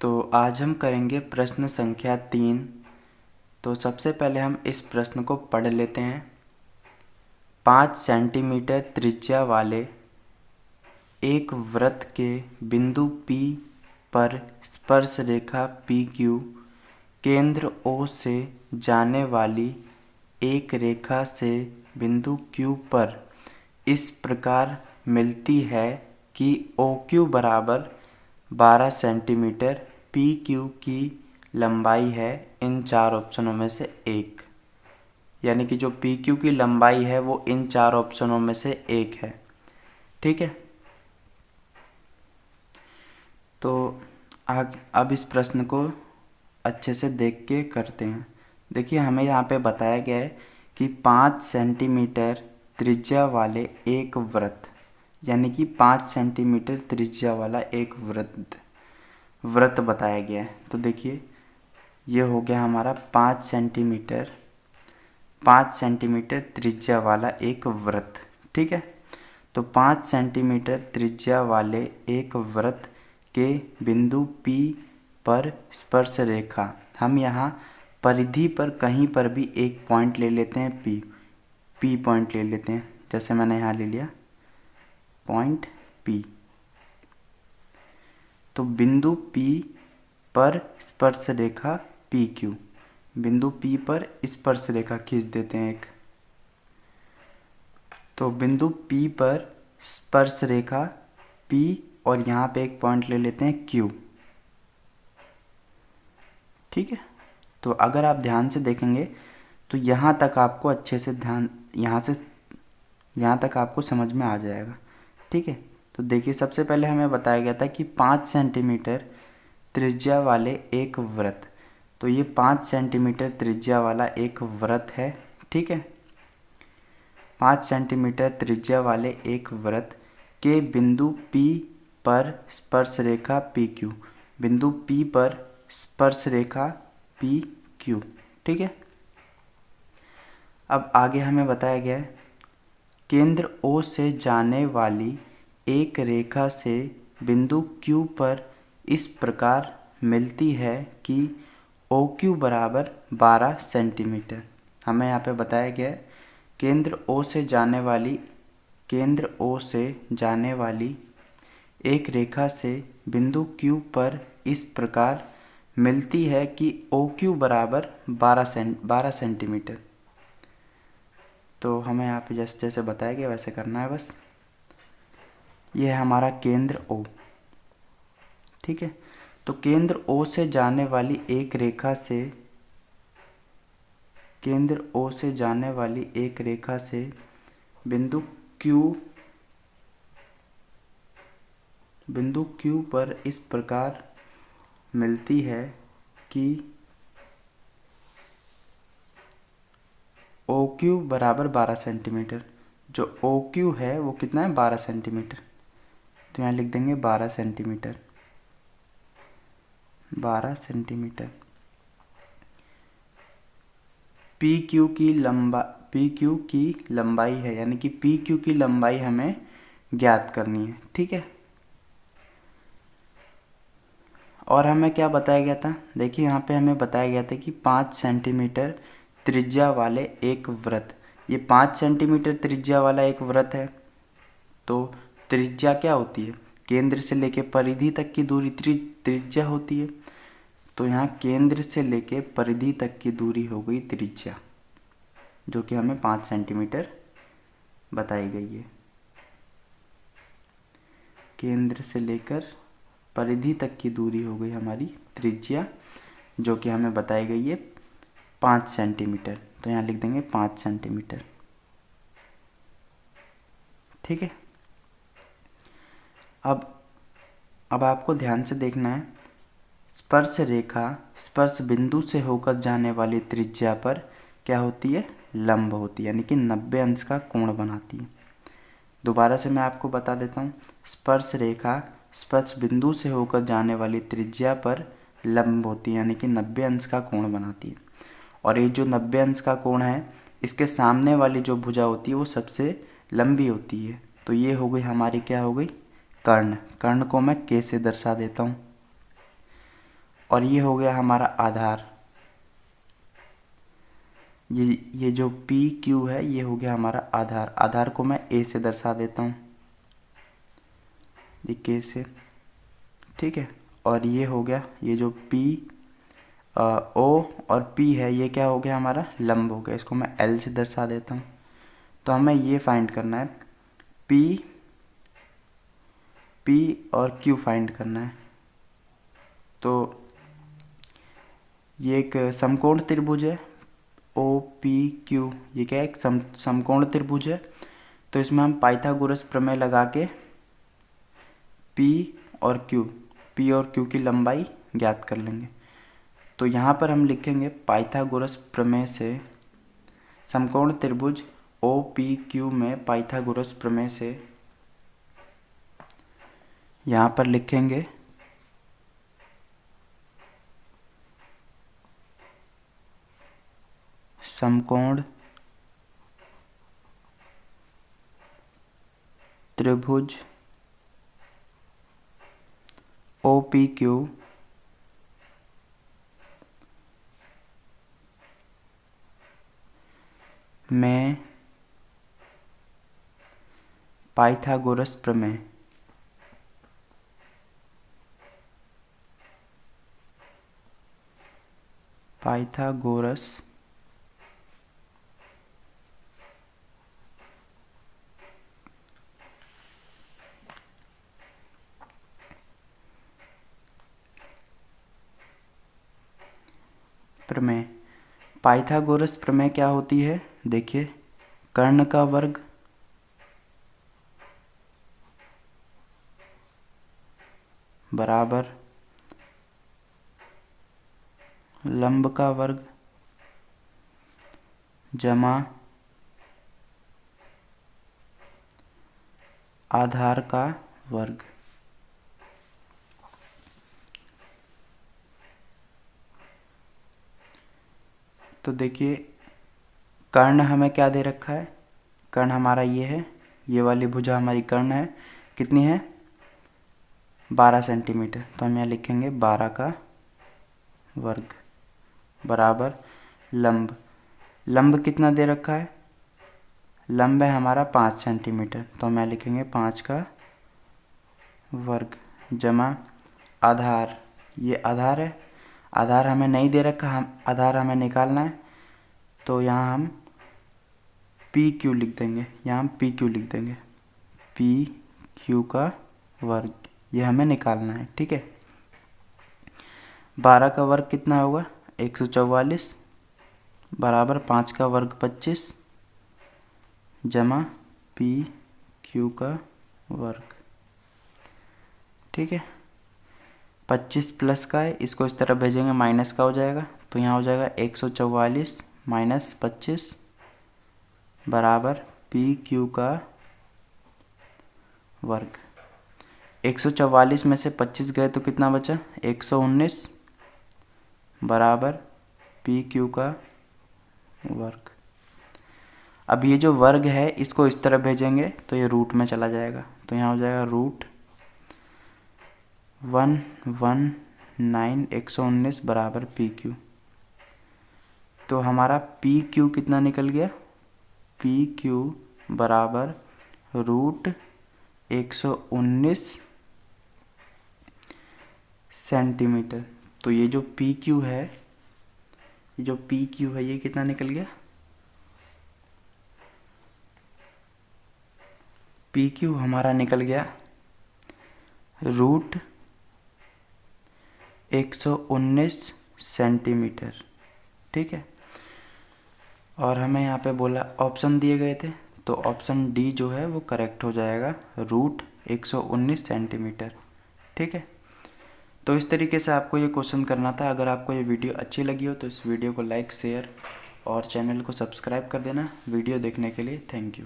तो आज हम करेंगे प्रश्न संख्या 3। तो सबसे पहले हम इस प्रश्न को पढ़ लेते हैं। 5 सेंटीमीटर त्रिज्या वाले एक वृत्त के बिंदु P पर स्पर्श रेखा PQ केंद्र O से जाने वाली एक रेखा से बिंदु Q पर इस प्रकार मिलती है कि OQ बराबर 12 सेंटीमीटर, PQ की लंबाई है इन चार ऑप्शनों में से एक, यानी कि जो PQ की लंबाई है वो इन चार ऑप्शनों में से एक है। ठीक है, तो अब इस प्रश्न को अच्छे से देख के करते हैं। देखिए, हमें यहाँ पे बताया गया है कि 5 सेंटीमीटर त्रिज्या वाले एक वृत्त, यानी कि 5 सेंटीमीटर त्रिज्या वाला एक वृत्त बताया गया है। तो देखिए, ये हो गया हमारा 5 सेंटीमीटर त्रिज्या वाला एक वृत्त। ठीक है, तो 5 सेंटीमीटर त्रिज्या वाले एक वृत्त के बिंदु P पर स्पर्श रेखा, हम यहाँ परिधि पर कहीं पर भी एक पॉइंट ले लेते हैं, P पॉइंट ले लेते हैं। जैसे मैंने यहाँ ले लिया पॉइंट P। तो बिंदु P पर स्पर्श रेखा PQ, बिंदु P पर स्पर्श रेखा खींच देते हैं एक। तो बिंदु P पर स्पर्श रेखा P और यहाँ पे एक पॉइंट ले लेते हैं Q। ठीक है, तो अगर आप ध्यान से देखेंगे तो यहाँ तक आपको अच्छे से यहाँ तक आपको समझ में आ जाएगा। ठीक है, तो देखिए, सबसे पहले हमें बताया गया था कि 5 सेंटीमीटर त्रिज्या वाले एक वृत्त, तो ये 5 सेंटीमीटर त्रिज्या वाला एक वृत्त है। ठीक है, 5 सेंटीमीटर त्रिज्या वाले एक वृत्त के बिंदु P पर स्पर्श रेखा PQ, बिंदु P पर स्पर्श रेखा PQ। ठीक है, अब आगे हमें बताया गया है केंद्र O से जाने वाली एक रेखा से बिंदु Q पर इस प्रकार मिलती है कि OQ बराबर 12 सेंटीमीटर। हमें यहाँ पे बताया गया है केंद्र O से जाने वाली एक रेखा से बिंदु Q पर इस प्रकार मिलती है कि OQ बराबर 12 सेंटीमीटर। तो हमें यहाँ पे जैसे जैसे बताया गया वैसे करना है बस। यह है हमारा केंद्र O। ठीक है, तो केंद्र O से जाने वाली एक रेखा से बिंदु Q पर इस प्रकार मिलती है कि OQ बराबर 12 सेंटीमीटर। जो OQ है वो कितना है, 12 सेंटीमीटर। तो यहाँ लिख देंगे 12 सेंटीमीटर। PQ की लंबाई है, यानी कि PQ की लंबाई हमें ज्ञात करनी है। ठीक है, और हमें क्या बताया गया था, देखिए यहाँ पे हमें बताया गया था कि 5 सेंटीमीटर त्रिज्या वाले एक वृत्त, ये 5 सेंटीमीटर त्रिज्या वाला एक वृत्त है। तो त्रिज्या क्या होती है, केंद्र से लेके परिधि तक की दूरी त्रिज्या होती है। तो यहाँ केंद्र से लेके परिधि तक की दूरी हो गई त्रिज्या, जो कि हमें 5 सेंटीमीटर बताई गई है। केंद्र से लेकर परिधि तक की दूरी हो गई हमारी त्रिज्या, जो कि हमें बताई गई है 5 सेंटीमीटर। तो यहाँ लिख देंगे 5 सेंटीमीटर। ठीक है, अब आपको ध्यान से देखना है, स्पर्श रेखा स्पर्श बिंदु से होकर जाने वाली त्रिज्या पर क्या होती है, लंब होती है, यानी कि 90 अंश का कोण बनाती है। दोबारा से मैं आपको बता देता हूँ, स्पर्श रेखा स्पर्श बिंदु से होकर जाने वाली त्रिज्या पर लंब होती है, यानी कि 90 अंश का कोण बनाती है। और ये जो 90 अंश का कोण है, इसके सामने वाली जो भुजा होती है वो सबसे लंबी होती है। तो ये हो गई हमारी, क्या हो गई, कर्ण। कर्ण को मैं K से दर्शा देता हूँ। और ये हो गया हमारा आधार। ये जो पी क्यू है ये हो गया हमारा आधार। आधार को मैं ए से दर्शा देता हूँ, ये के से, ठीक है। और ये हो गया, ये जो पी ओ और पी है ये क्या हो गया हमारा, लंब हो गया। इसको मैं एल से दर्शा देता हूँ। तो हमें ये फाइंड करना है, पी और क्यू फाइंड करना है। तो ये एक समकोण त्रिभुज है, ओ पी क्यू, ये क्या है, एक समकोण त्रिभुज है। तो इसमें हम पाइथागोरस प्रमेय लगा के पी और क्यू की लंबाई ज्ञात कर लेंगे। तो यहाँ पर हम लिखेंगे पाइथागोरस प्रमेय से समकोण त्रिभुज ओ पी क्यू में पाइथागोरस प्रमेय से यहाँ पर लिखेंगे समकोण त्रिभुज ओ पी क्यू में पाइथागोरस प्रमेय पाइथागोरस प्रमेय क्या होती है, देखिए, कर्ण का वर्ग बराबर लंब का वर्ग जमा आधार का वर्ग। तो देखिए, कर्ण हमें क्या दे रखा है, कर्ण हमारा ये है, ये वाली भुजा हमारी कर्ण है, कितनी है, 12 सेंटीमीटर। तो हम यहाँ लिखेंगे 12 का वर्ग बराबर लंब कितना दे रखा है, लंब है हमारा 5 सेंटीमीटर। तो हम यहाँ लिखेंगे 5 का वर्ग जमा आधार, ये आधार है, आधार हमें नहीं दे रखा, हम आधार हमें निकालना है। तो यहाँ हम पी क्यू लिख देंगे, यहाँ हम पी क्यू लिख देंगे, पी क्यू का वर्ग, ये हमें निकालना है, ठीक है। 12 का वर्ग कितना होगा, 144 बराबर 5 का वर्ग 25 जमा पी क्यू का वर्ग, ठीक है। 25 प्लस का है, इसको इस तरफ भेजेंगे माइनस का हो जाएगा। तो यहाँ हो जाएगा 144 माइनस 25 बराबर पी क्यू का वर्ग। 144 में से 25 गए तो कितना बचा, 119 बराबर पी क्यू का वर्ग। अब ये जो वर्ग है इसको इस तरफ भेजेंगे तो ये रूट में चला जाएगा। तो यहाँ हो जाएगा रूट 119 119 बराबर पी क्यू। तो हमारा पी क्यू कितना निकल गया, पी क्यू बराबर रूट 119 सेंटीमीटर। तो ये जो पी क्यू है, ये कितना निकल गया, पी क्यू हमारा निकल गया रूट 119 सेंटीमीटर, ठीक है। और हमें यहाँ पे बोला ऑप्शन दिए गए थे, तो ऑप्शन डी जो है वो करेक्ट हो जाएगा, रूट 119 सेंटीमीटर, ठीक है। तो इस तरीके से आपको ये क्वेश्चन करना था। अगर आपको ये वीडियो अच्छी लगी हो तो इस वीडियो को लाइक, शेयर और चैनल को सब्सक्राइब कर देना। वीडियो देखने के लिए थैंक यू।